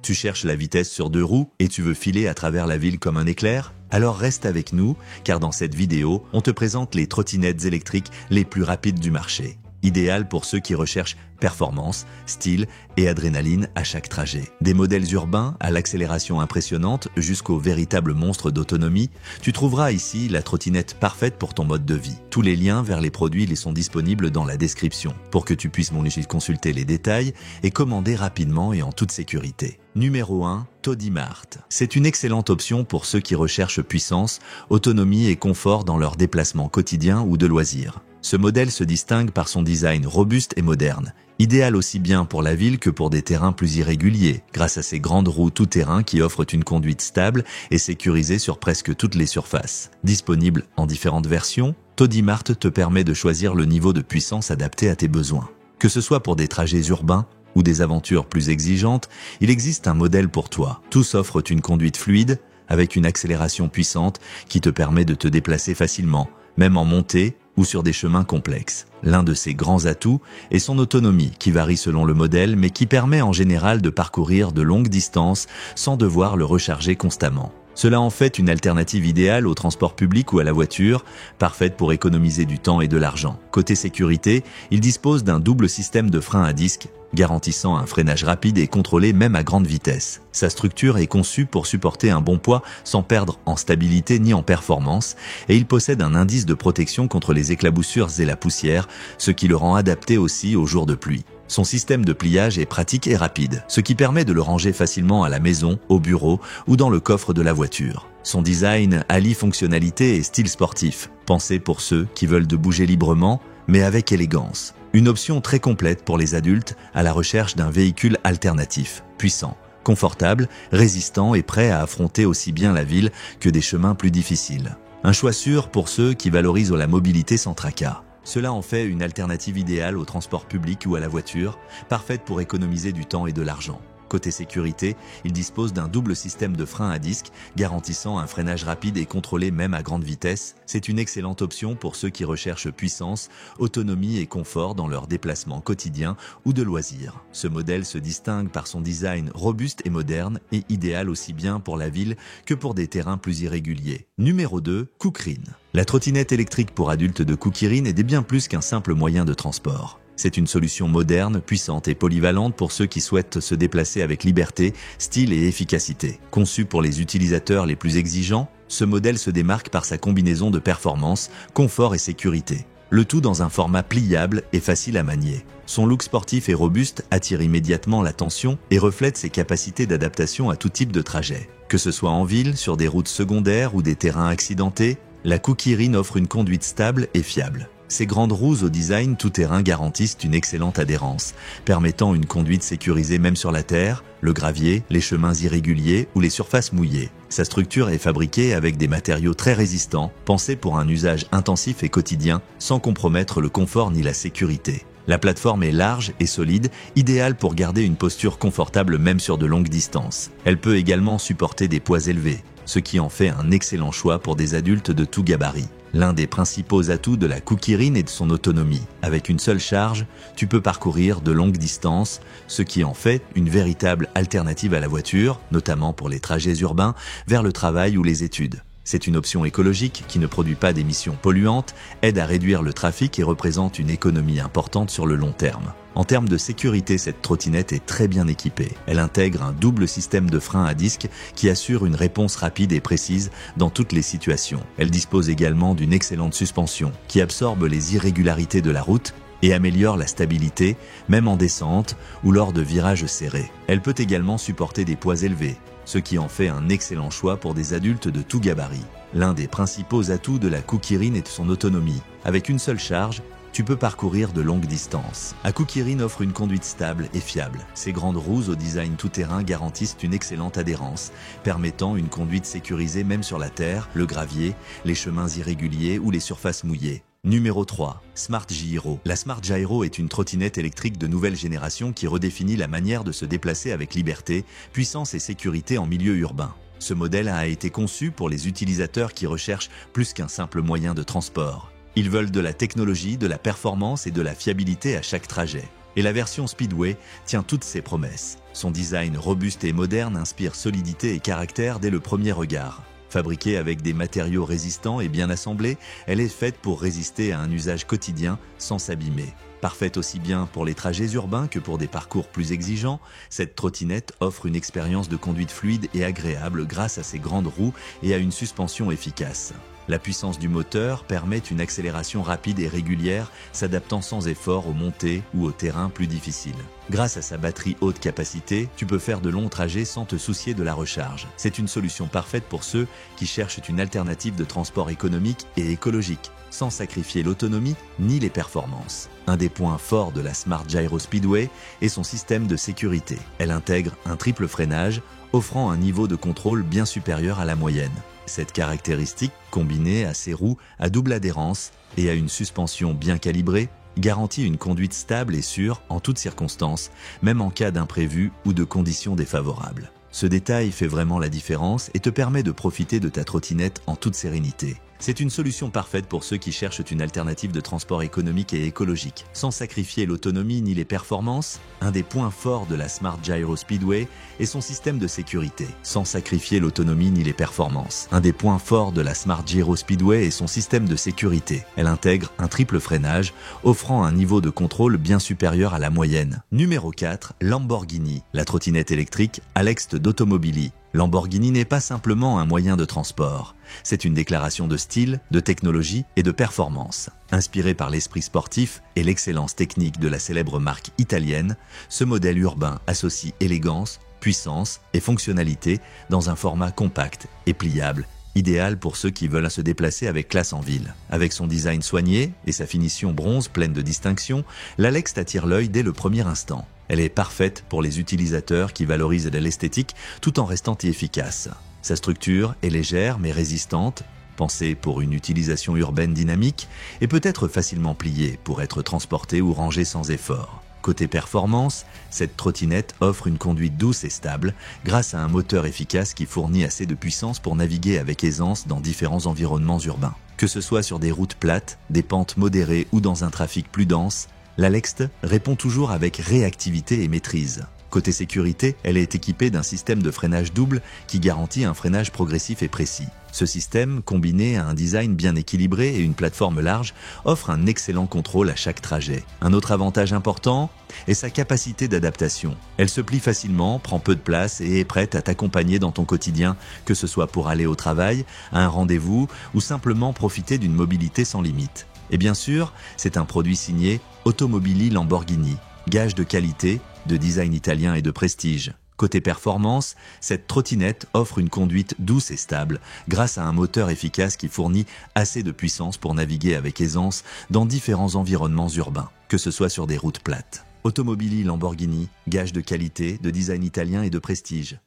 Tu cherches la vitesse sur 2 roues et tu veux filer à travers la ville comme un éclair? Alors reste avec nous, car dans cette vidéo, on te présente les trottinettes électriques les plus rapides du marché. Idéal pour ceux qui recherchent performance, style et adrénaline à chaque trajet. Des modèles urbains à l'accélération impressionnante jusqu'aux véritables monstres d'autonomie, tu trouveras ici la trottinette parfaite pour ton mode de vie. Tous les liens vers les produits les sont disponibles dans la description pour que tu puisses consulter les détails et commander rapidement et en toute sécurité. Numéro 1, Todimart. C'est une excellente option pour ceux qui recherchent puissance, autonomie et confort dans leurs déplacements quotidiens ou de loisirs. Ce modèle se distingue par son design robuste et moderne, idéal aussi bien pour la ville que pour des terrains plus irréguliers, grâce à ses grandes roues tout-terrain qui offrent une conduite stable et sécurisée sur presque toutes les surfaces. Disponible en différentes versions, Todimart te permet de choisir le niveau de puissance adapté à tes besoins. Que ce soit pour des trajets urbains ou des aventures plus exigeantes, il existe un modèle pour toi. Tous offrent une conduite fluide, avec une accélération puissante qui te permet de te déplacer facilement, même en montée ou sur des chemins complexes. L'un de ses grands atouts est son autonomie, qui varie selon le modèle, mais qui permet en général de parcourir de longues distances sans devoir le recharger constamment. Cela en fait une alternative idéale au transport public ou à la voiture, parfaite pour économiser du temps et de l'argent. Côté sécurité, il dispose d'un double système de frein à disque, garantissant un freinage rapide et contrôlé même à grande vitesse. Sa structure est conçue pour supporter un bon poids sans perdre en stabilité ni en performance, et il possède un indice de protection contre les éclaboussures et la poussière, ce qui le rend adapté aussi aux jours de pluie. Son système de pliage est pratique et rapide, ce qui permet de le ranger facilement à la maison, au bureau ou dans le coffre de la voiture. Son design allie fonctionnalité et style sportif, pensé pour ceux qui veulent de bouger librement, mais avec élégance. Une option très complète pour les adultes à la recherche d'un véhicule alternatif, puissant, confortable, résistant et prêt à affronter aussi bien la ville que des chemins plus difficiles. Un choix sûr pour ceux qui valorisent la mobilité sans tracas. Cela en fait une alternative idéale au transport public ou à la voiture, parfaite pour économiser du temps et de l'argent. Côté sécurité, il dispose d'un double système de frein à disque, garantissant un freinage rapide et contrôlé même à grande vitesse. C'est une excellente option pour ceux qui recherchent puissance, autonomie et confort dans leurs déplacements quotidiens ou de loisirs. Ce modèle se distingue par son design robuste et moderne et idéal aussi bien pour la ville que pour des terrains plus irréguliers. Numéro 2, Kukirin. La trottinette électrique pour adultes de Kukirin est bien plus qu'un simple moyen de transport. C'est une solution moderne, puissante et polyvalente pour ceux qui souhaitent se déplacer avec liberté, style et efficacité. Conçu pour les utilisateurs les plus exigeants, ce modèle se démarque par sa combinaison de performance, confort et sécurité. Le tout dans un format pliable et facile à manier. Son look sportif et robuste attire immédiatement l'attention et reflète ses capacités d'adaptation à tout type de trajet. Que ce soit en ville, sur des routes secondaires ou des terrains accidentés, la Kukirin offre une conduite stable et fiable. Ces grandes roues au design tout-terrain garantissent une excellente adhérence, permettant une conduite sécurisée même sur la terre, le gravier, les chemins irréguliers ou les surfaces mouillées. Sa structure est fabriquée avec des matériaux très résistants, pensés pour un usage intensif et quotidien, sans compromettre le confort ni la sécurité. La plateforme est large et solide, idéale pour garder une posture confortable même sur de longues distances. Elle peut également supporter des poids élevés, ce qui en fait un excellent choix pour des adultes de tout gabarit. L'un des principaux atouts de la Kukirin est de son autonomie. Avec une seule charge, tu peux parcourir de longues distances, ce qui en fait une véritable alternative à la voiture, notamment pour les trajets urbains vers le travail ou les études. C'est une option écologique qui ne produit pas d'émissions polluantes, aide à réduire le trafic et représente une économie importante sur le long terme. En termes de sécurité, cette trottinette est très bien équipée. Elle intègre un double système de frein à disque qui assure une réponse rapide et précise dans toutes les situations. Elle dispose également d'une excellente suspension qui absorbe les irrégularités de la route et améliore la stabilité, même en descente ou lors de virages serrés. Elle peut également supporter des poids élevés, ce qui en fait un excellent choix pour des adultes de tout gabarit. L'un des principaux atouts de la Kukirin est son autonomie. Avec une seule charge, tu peux parcourir de longues distances. La Kukirin offre une conduite stable et fiable. Ses grandes roues au design tout-terrain garantissent une excellente adhérence, permettant une conduite sécurisée même sur la terre, le gravier, les chemins irréguliers ou les surfaces mouillées. Numéro 3. Smart Gyro. La Smart Gyro est une trottinette électrique de nouvelle génération qui redéfinit la manière de se déplacer avec liberté, puissance et sécurité en milieu urbain. Ce modèle a été conçu pour les utilisateurs qui recherchent plus qu'un simple moyen de transport. Ils veulent de la technologie, de la performance et de la fiabilité à chaque trajet. Et la version Speedway tient toutes ses promesses. Son design robuste et moderne inspire solidité et caractère dès le premier regard. Fabriquée avec des matériaux résistants et bien assemblés, elle est faite pour résister à un usage quotidien sans s'abîmer. Parfaite aussi bien pour les trajets urbains que pour des parcours plus exigeants, cette trottinette offre une expérience de conduite fluide et agréable grâce à ses grandes roues et à une suspension efficace. La puissance du moteur permet une accélération rapide et régulière, s'adaptant sans effort aux montées ou aux terrains plus difficiles. Grâce à sa batterie haute capacité, tu peux faire de longs trajets sans te soucier de la recharge. C'est une solution parfaite pour ceux qui cherchent une alternative de transport économique et écologique, sans sacrifier l'autonomie ni les performances. Un des points forts de la Smart Gyro Speedway est son système de sécurité. Elle intègre un triple freinage, offrant un niveau de contrôle bien supérieur à la moyenne. Cette caractéristique, combinée à ses roues à double adhérence et à une suspension bien calibrée, garantit une conduite stable et sûre en toutes circonstances, même en cas d'imprévu ou de conditions défavorables. Ce détail fait vraiment la différence et te permet de profiter de ta trottinette en toute sérénité. C'est une solution parfaite pour ceux qui cherchent une alternative de transport économique et écologique, sans sacrifier l'autonomie ni les performances. Un des points forts de la Smart Gyro Speedway est son système de sécurité, sans sacrifier l'autonomie ni les performances. Un des points forts de la Smart Gyro Speedway est son système de sécurité. Elle intègre un triple freinage, offrant un niveau de contrôle bien supérieur à la moyenne. Numéro 4, Lamborghini, la trottinette électrique Alext d'Automobili. Lamborghini n'est pas simplement un moyen de transport, c'est une déclaration de style, de technologie et de performance. Inspiré par l'esprit sportif et l'excellence technique de la célèbre marque italienne, ce modèle urbain associe élégance, puissance et fonctionnalité dans un format compact et pliable, idéal pour ceux qui veulent se déplacer avec classe en ville. Avec son design soigné et sa finition bronze pleine de distinction, l'Alext attire l'œil dès le premier instant. Elle est parfaite pour les utilisateurs qui valorisent l'esthétique tout en restant efficace. Sa structure est légère mais résistante, pensée pour une utilisation urbaine dynamique et peut être facilement pliée pour être transportée ou rangée sans effort. Côté performance, cette trottinette offre une conduite douce et stable grâce à un moteur efficace qui fournit assez de puissance pour naviguer avec aisance dans différents environnements urbains. Que ce soit sur des routes plates, des pentes modérées ou dans un trafic plus dense, l'Alext répond toujours avec réactivité et maîtrise. Côté sécurité, elle est équipée d'un système de freinage double qui garantit un freinage progressif et précis. Ce système, combiné à un design bien équilibré et une plateforme large, offre un excellent contrôle à chaque trajet. Un autre avantage important est sa capacité d'adaptation. Elle se plie facilement, prend peu de place et est prête à t'accompagner dans ton quotidien, que ce soit pour aller au travail, à un rendez-vous ou simplement profiter d'une mobilité sans limite. Et bien sûr, c'est un produit signé Automobili Lamborghini, gage de qualité, de design italien et de prestige. Côté performance, cette trottinette offre une conduite douce et stable grâce à un moteur efficace qui fournit assez de puissance pour naviguer avec aisance dans différents environnements urbains, que ce soit sur des routes plates. Automobili Lamborghini, gage de qualité, de design italien et de prestige.